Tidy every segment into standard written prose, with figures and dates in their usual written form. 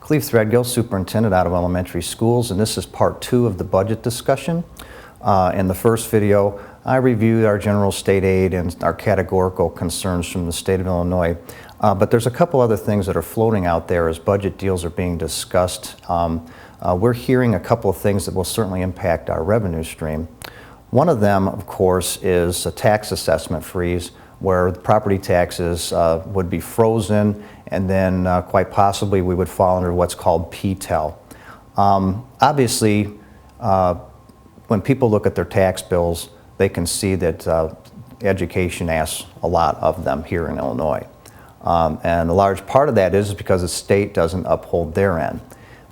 Cleve Threadgill, Superintendent out of Elementary Schools, and this is part 2 of the budget discussion. In the first video, I reviewed our general state aid and our categorical concerns from the state of Illinois. But there's a couple other things that are floating out there as budget deals are being discussed. We're hearing a couple of things that will certainly impact our revenue stream. One of them, of course, is a tax assessment freeze, where the property taxes would be frozen, and then quite possibly we would fall under what's called PTEL. Obviously, when people look at their tax bills, they can see that education asks a lot of them here in Illinois. And a large part of that is because the state doesn't uphold their end.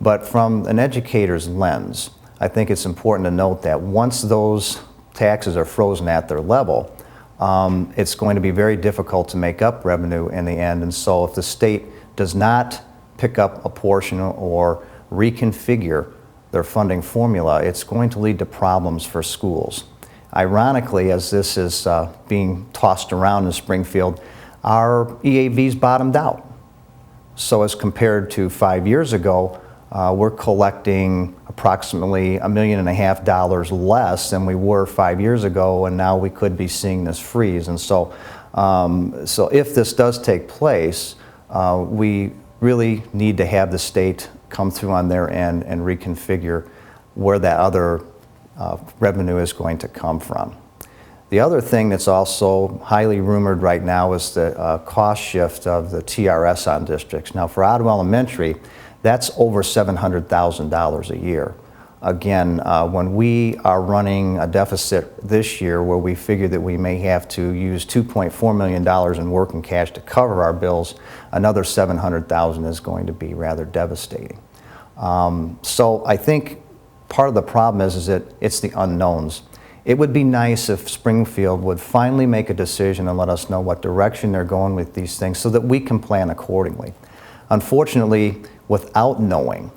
But from an educator's lens, I think it's important to note that once those taxes are frozen at their level, it's going to be very difficult to make up revenue in the end. And so if the state does not pick up a portion or reconfigure their funding formula, it's going to lead to problems for schools. Ironically, as this is being tossed around in Springfield, our EAVs bottomed out. So as compared to 5 years ago, we're collecting approximately $1.5 million less than we were 5 years ago, and now we could be seeing this freeze. And so, if this does take place, we really need to have the state come through on their end and reconfigure where that other revenue is going to come from. The other thing that's also highly rumored right now is the cost shift of the TRS on districts. Now, for Ottawa Elementary, that's over $700,000 a year. Again, when we are running a deficit this year where we figure that we may have to use $2.4 million in working cash to cover our bills, another $700,000 is going to be rather devastating. So I think part of the problem is that it's the unknowns. It would be nice if Springfield would finally make a decision and let us know what direction they're going with these things so that we can plan accordingly. Unfortunately, without knowing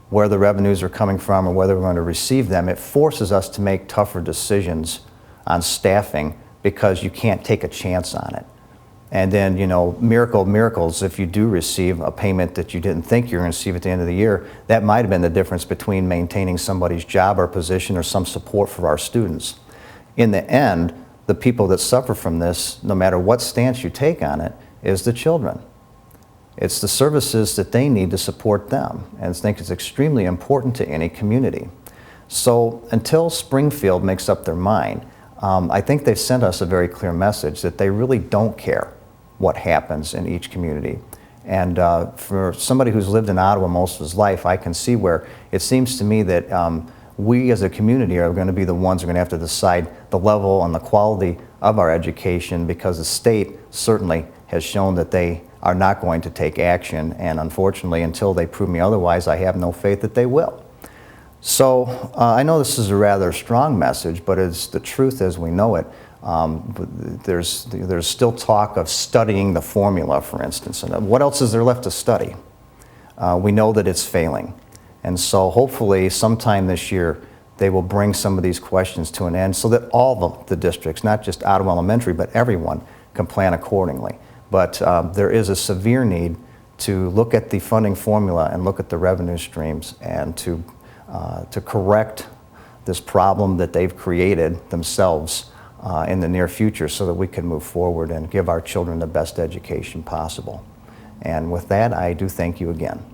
where the revenues are coming from or whether we're going to receive them, it forces us to make tougher decisions on staffing because you can't take a chance on it. And then, you know, miracle of miracles, if you do receive a payment that you didn't think you were going to receive at the end of the year, that might have been the difference between maintaining somebody's job or position or some support for our students. In the end, the people that suffer from this, no matter what stance you take on it, is the children. It's the services that they need to support them, and I think it's extremely important to any community. So until Springfield makes up their mind, I think they've sent us a very clear message that they really don't care what happens in each community. And for somebody who's lived in Ottawa most of his life, I can see where it seems to me that we as a community are going to be the ones who are going to have to decide the level and the quality of our education, because the state certainly has shown that they are not going to take action, and unfortunately, until they prove me otherwise, I have no faith that they will. So I know this is a rather strong message, but it's the truth as we know it. There's still talk of studying the formula, for instance, and what else is there left to study? We know that it's failing, and so hopefully sometime this year they will bring some of these questions to an end so that all the districts, not just Ottawa Elementary, but everyone, can plan accordingly. But there is a severe need to look at the funding formula and look at the revenue streams and to correct this problem that they've created themselves in the near future so that we can move forward and give our children the best education possible. And with that, I do thank you again.